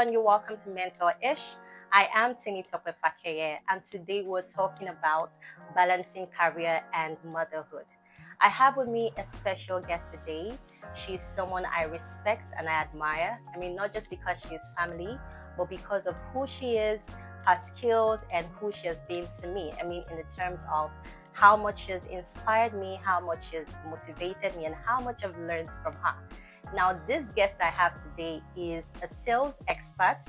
everyone. You're welcome to Mentor-ish. I am Tinitope Fakeye, and today we're talking about balancing career and motherhood. I have with me a special guest today. She's someone I respect and I admire. I mean, not just because she's family, but because of who she is, her skills, and who she has been to me. I mean, in the terms of how much she's inspired me, how much she's motivated me, and how much I've learned from her. Now, this guest I have today is a sales expert.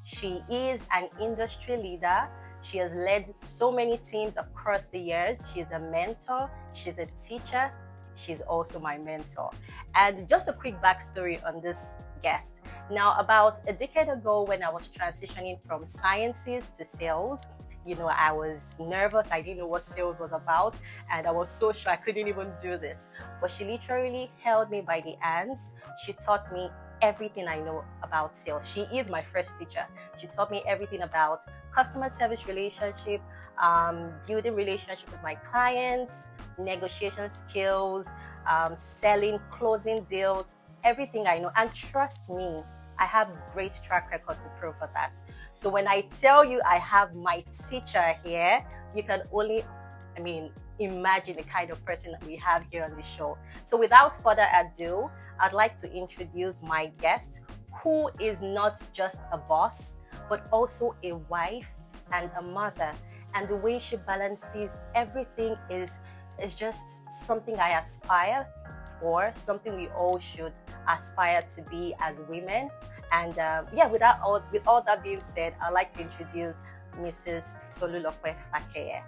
She is an industry leader. She has led so many teams across the years. She's a mentor. She's a teacher. She's also my mentor. And just a quick backstory on this guest. Now, about a decade ago, when I was transitioning from sciences to sales, I was nervous. I didn't know what sales was about, and I was so sure I couldn't even do this. But she literally held me by the hands. She taught me everything I know about sales. She is my first teacher. She taught me everything about customer service relationship, building relationship with my clients, negotiation skills, selling, closing deals, everything I know. And trust me, I have great track record to prove for that. So when I tell you I have my teacher here, you can only, imagine the kind of person that we have here on the show. So without further ado, I'd like to introduce my guest, who is not just a boss, but also a wife and a mother. And the way she balances everything is just something I aspire for, something we all should aspire to be as women. And with all that being said, I'd like to introduce Mrs. Tolulope Fakeye.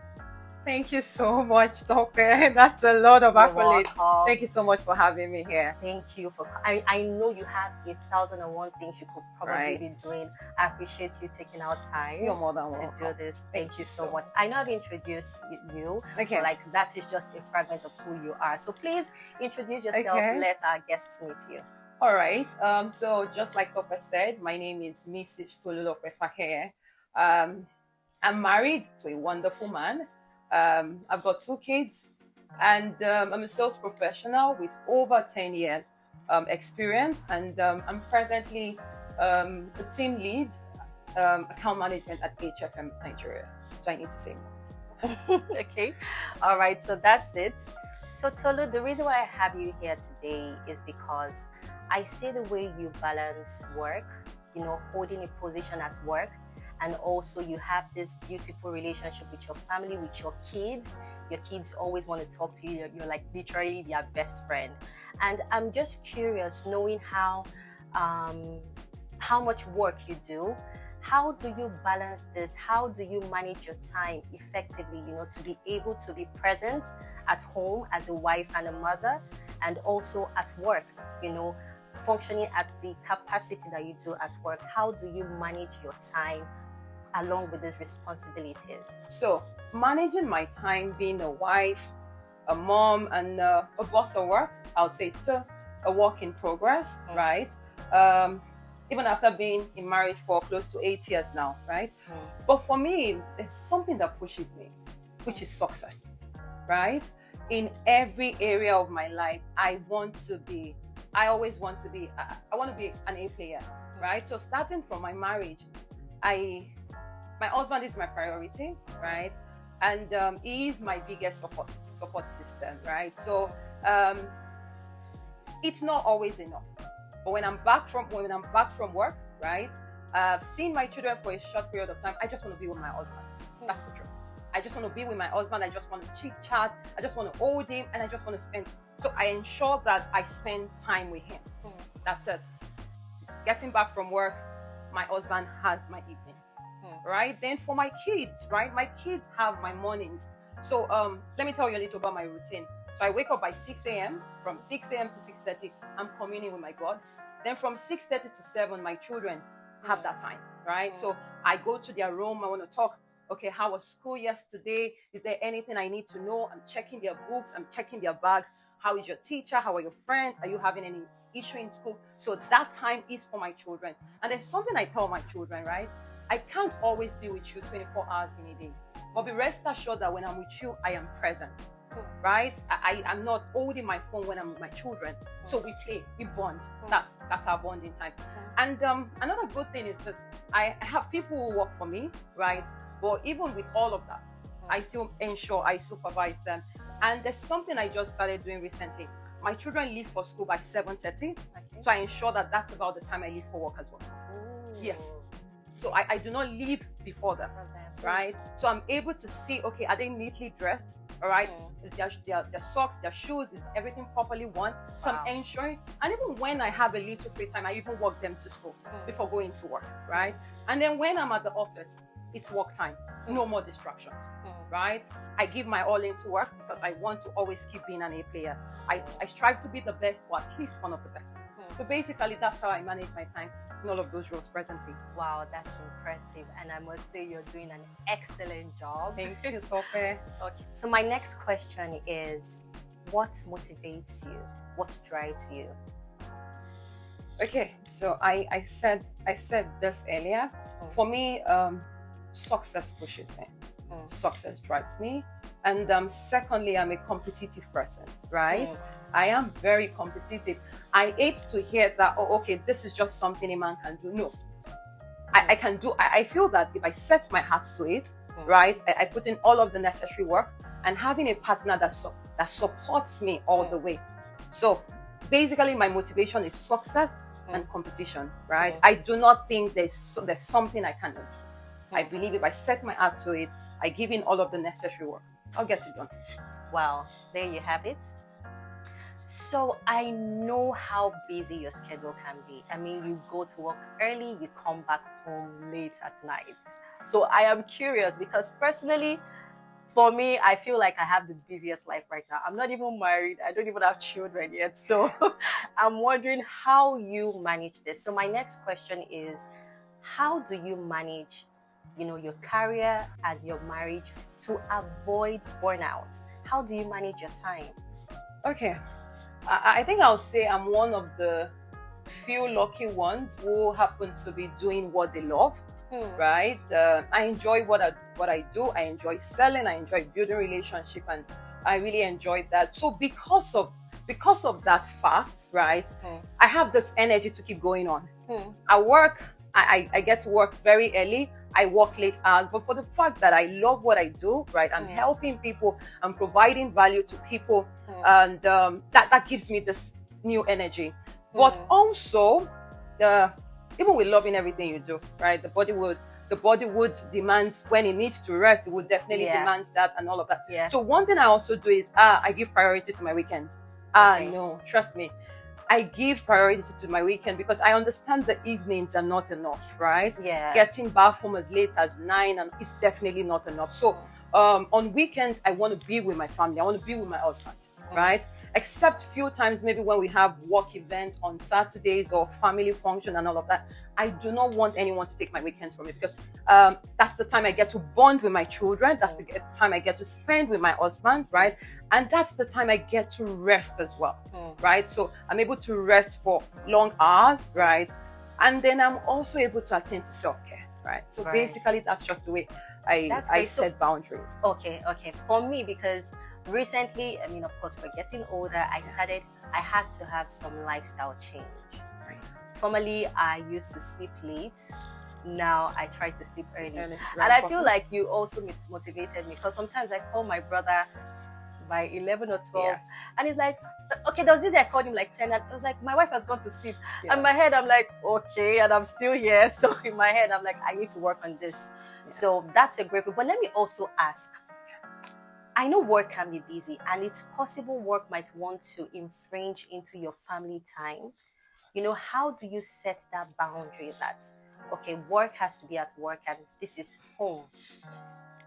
Thank you so much, Toke. That's a lot of You're accolades. welcome. Thank you so much for having me here. Thank you for. I know you have 1,001 things you could probably be doing. I appreciate you taking out time You're more than to welcome. do this. Thank you so much. I know I've introduced you, Okay. but that is just a fragment of who you are. So please introduce yourself. Okay. Let our guests meet you. All right. So just like Tope said, my name is Mrs. Tolulope Fakeye. I'm married to a wonderful man. I've got 2 kids, and I'm a sales professional with over 10 years experience, and I'm presently a team lead, account management at HFM Nigeria. So I need to say more. Okay. All right. So that's it. So Tolu, the reason why I have you here today is because I see the way you balance work, holding a position at work, and also you have this beautiful relationship with your family, with your kids. Your kids always want to talk to you. You're like literally their best friend. And I'm just curious, knowing how much work you do. How do you balance this? How do you manage your time effectively, to be able to be present at home as a wife and a mother, and also at work, functioning at the capacity that you do at work? How do you manage your time along with these responsibilities? So managing my time, being a wife, a mom, and a boss at work, I would say it's still a work in progress, right? Even after being in marriage for close to 8 years now, right? But for me, there's something that pushes me, which is success, right? In every area of my life, I want to be an A player, right? So starting from my marriage, my husband is my priority, right? And he is my biggest support system, right? So it's not always enough. But when I'm back from work, right? I've seen my children for a short period of time. I just want to be with my husband. That's the truth. I just want to be with my husband. I just want to chit chat. I just want to hold him, and I just want to spend. So I ensure that I spend time with him. That's it. Getting back from work, my husband has my evening, right? Then for my kids, right? My kids have my mornings. So let me tell you a little about my routine. So I wake up by 6 a.m. From 6 a.m. to 6:30, I'm communing with my God. Then from 6:30 to 7, my children have that time, right? So I go to their room. I want to talk. Okay, how was school yesterday? Is there anything I need to know? I'm checking their books. I'm checking their bags. How is your teacher? How are your friends? Are you having any issue in school? So that time is for my children. And there's something I tell my children, right? I can't always be with you 24 hours in a day. But be rest assured that when I'm with you, I am present. right? I'm not holding my phone when I'm with my children. So we play, we bond. That's our bonding time. And another good thing is this: I have people who work for me, right? But even with all of that, I still ensure I supervise them. And there's something I just started doing recently. My children leave for school by 7:30, so I ensure that that's about the time I leave for work as well. Yes. So I do not leave before them, right? So I'm able to see, okay, are they neatly dressed? All right, is their socks, their shoes, is everything properly worn? So I'm ensuring, and even when I have a little free time, I even walk them to school before going to work, right? And then when I'm at the office, it's work time, no more distractions, right? I give my all into work because I want to always keep being an A player. I strive to be the best, or at least one of the best. So basically, that's how I manage my time in all of those roles presently. Wow, that's impressive. And I must say you're doing an excellent job. Thank you, Sophie. Okay. So my next question is, what motivates you? What drives you? Okay, so I said this earlier. For me, success pushes me. Success drives me. And secondly, I'm a competitive person, right? I am very competitive. I hate to hear that, oh, okay, this is just something a man can do. No, I can do. I feel that if I set my heart to it, right, I put in all of the necessary work, and having a partner that supports me all the way. So basically, my motivation is success and competition, right? I do not think there's something I cannot do. I believe if I set my heart to it, I give in all of the necessary work, I'll get it done. Well, there you have it. So I know how busy your schedule can be. I mean, you go to work early, you come back home late at night. So I am curious because personally, for me, I feel like I have the busiest life right now. I'm not even married. I don't even have children yet. So I'm wondering how you manage this. So my next question is, how do you manage, your career as your marriage to avoid burnout? How do you manage your time? Okay. I think I'll say I'm one of the few lucky ones who happen to be doing what they love, right? I enjoy what I do. I enjoy selling. I enjoy building relationship, and I really enjoy that. So because of that fact, right, I have this energy to keep going on. I work. I get to work very early. I work late hours, but for the fact that I love what I do, right, I'm helping people, I'm providing value to people, and that gives me this new energy. But also, even with loving everything you do, right, the body would demand when it needs to rest. It would definitely demand that and all of that. So one thing I also do is I give priority to my weekends. No, trust me. I give priority to my weekend because I understand the evenings are not enough, right? Yeah. Getting back home as late as 9 and it's definitely not enough. So on weekends, I want to be with my family. I want to be with my husband, right? Except few times, maybe when we have work events on Saturdays or family function and all of that, I do not want anyone to take my weekends from me because that's the time I get to bond with my children. That's the time I get to spend with my husband, right? And that's the time I get to rest as well, right? So I'm able to rest for long hours, right? And then I'm also able to attend to self-care, right? So basically, that's just the way I set boundaries. Okay. For me, because recently, I mean, of course, we're getting older. I had to have some lifestyle change. Right. Formerly, I used to sleep late. Now I try to sleep early. And I feel like you also motivated me because sometimes I call my brother by 11 or 12 and he's like, okay, there was this I called him like 10 and I was like, my wife has gone to sleep. And in my head, I'm like, okay, and I'm still here. So in my head, I'm like, I need to work on this. So that's a great point. But let me also ask, I know work can be busy and it's possible work might want to infringe into your family time. How do you set that boundary that, okay, work has to be at work and this is home,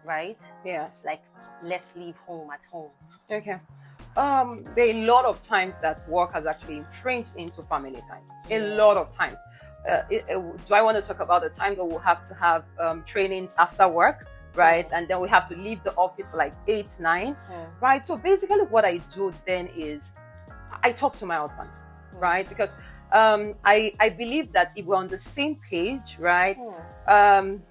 right? Yes. Like, let's leave home at home. Okay. There are a lot of times that work has actually infringed into family time. A lot of times. Do I want to talk about the time that we'll have to have trainings after work? Right, and then we have to leave the office for like 8, 9, right? So basically, what I do then is I talk to my husband, right? Because I believe that if we're on the same page, right, and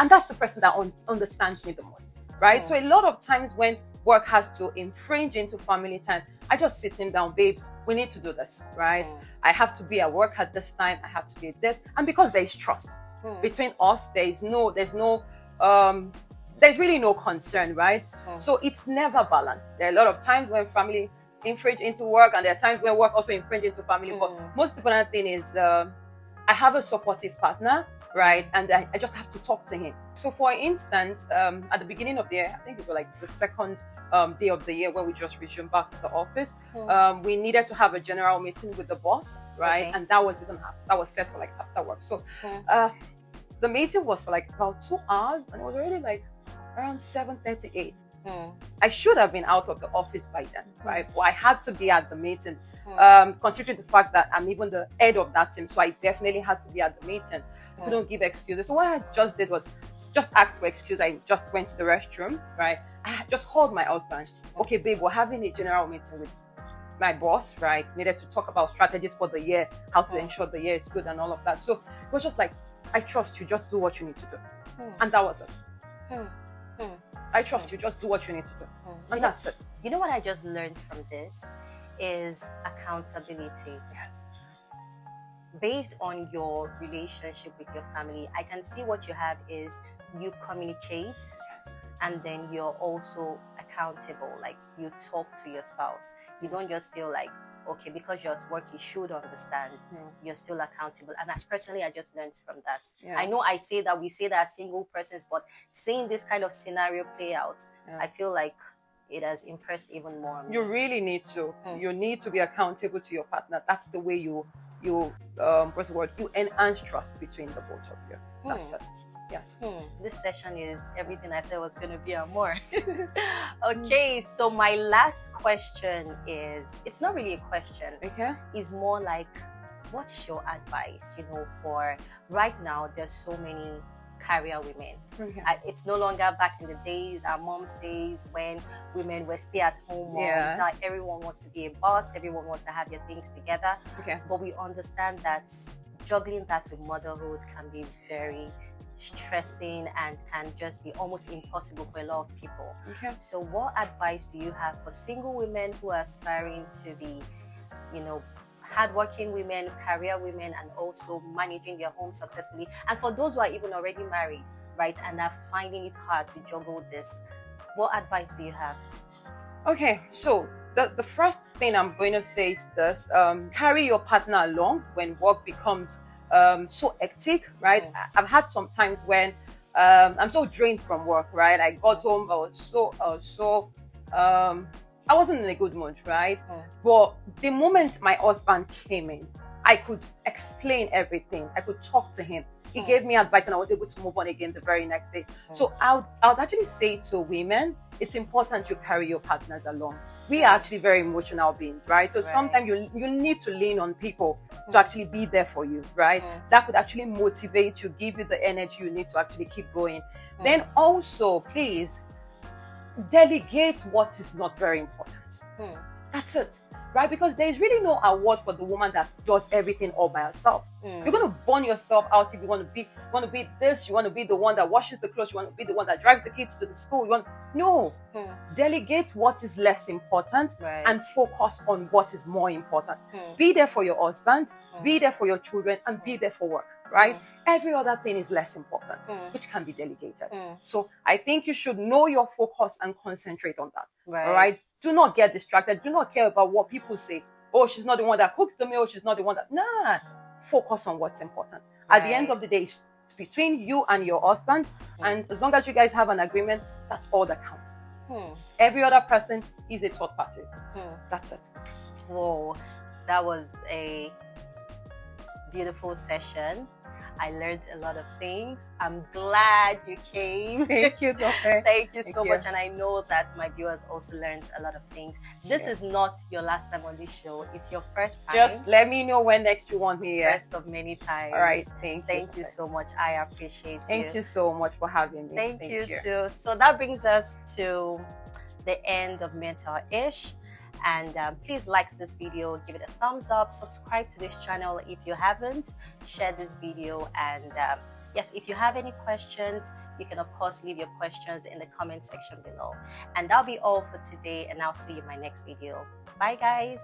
that's the person that understands me the most, right? So a lot of times when work has to infringe into family time, I just sit him down, babe, we need to do this, right? I have to be at work at this time, I have to be at this. And because there is trust between us, there's really no concern, right? So it's never balanced. There are a lot of times when family infringe into work, and there are times when work also infringe into family. But most important thing is I have a supportive partner, right? And I just have to talk to him. So for instance, at the beginning of the year, I think it was like the second day of the year when we just resumed back to the office, we needed to have a general meeting with the boss, right? And that was set for like after work. So the meeting was for like about 2 hours, and it was already like around 7:38. I should have been out of the office by then, right? But I had to be at the meeting, considering the fact that I'm even the head of that team. So I definitely had to be at the meeting. I couldn't give excuses. So what I just did was just ask for excuse. I just went to the restroom, right? I just called my husband. Okay, babe, we're having a general meeting with my boss, right? Needed to talk about strategies for the year, how to ensure the year is good and all of that. So it was just like, I trust you, just do what you need to do. And that was it. I trust you, just do what you need to do. And that's it. You know what I just learned from this is accountability. Yes. Based on your relationship with your family, I can see what you have is you communicate, and then you're also accountable. Like, you talk to your spouse. You don't just feel like, okay, because you're at work, you should understand. You're still accountable. And I just learned from that. I know we say that as single persons, but seeing this kind of scenario play out, I feel like it has impressed even more on me. You really need to. You need to be accountable to your partner. That's the way you what's the word? You enhance trust between the both of you. That's it. Yes. This session is everything I thought was going to be and more. Okay, so my last question is, it's not really a question. Okay. It's more like, what's your advice? For right now, there's so many career women. It's no longer back in the days, our mom's days, when women were stay-at-home moms. Now everyone wants to be a boss, everyone wants to have their things together. But we understand that juggling that with motherhood can be very stressing and can just be almost impossible for a lot of people. So what advice do you have for single women who are aspiring to be, hardworking women, career women, and also managing their home successfully? And for those who are even already married, right, and are finding it hard to juggle this, what advice do you have? Okay, so the first thing I'm going to say is this: carry your partner along when work becomes so hectic, right? I've had some times when I'm so drained from work, right? I got home, I wasn't in a good mood, right? But the moment my husband came in, I could explain everything. I could talk to him. He gave me advice, and I was able to move on again the very next day. So I would actually say to women, it's important you carry your partners along. We are actually very emotional beings, right? So sometimes you need to lean on people to actually be there for you, right? That could actually motivate you, give you the energy you need to actually keep going. Then also, please, delegate what is not very important. That's it, right? Because there is really no award for the woman that does everything all by herself. You're going to burn yourself out if you want to be this. You want to be the one that washes the clothes. You want to be the one that drives the kids to the school. Delegate what is less important and focus on what is more important. Be there for your husband, be there for your children, and be there for work, right? Every other thing is less important, which can be delegated. So I think you should know your focus and concentrate on that. All right? Do not get distracted. Do not care about what people say. Oh, she's not the one that cooks the meal. She's not the one that... Nah. Focus on what's important. At the end of the day, it's between you and your husband. And as long as you guys have an agreement, that's all that counts. Every other person is a third party. That's it. Whoa, that was a beautiful session. I learned a lot of things. I'm glad you came. Thank you, Doctor. Thank you so much. And I know that my viewers also learned a lot of things. This is not your last time on this show. It's your first time. Just let me know when next you want me here. First of many times. All right. Thank you so much. I appreciate you. Thank you so much for having me. Thank you too. So that brings us to the end of Mentor-ish. And please like this video, give it a thumbs up, subscribe to this channel if you haven't, share this video, and yes, if you have any questions, You can, of course, leave your questions in the comment section below. And that'll be all for today, and I'll see you in my next video. Bye, guys.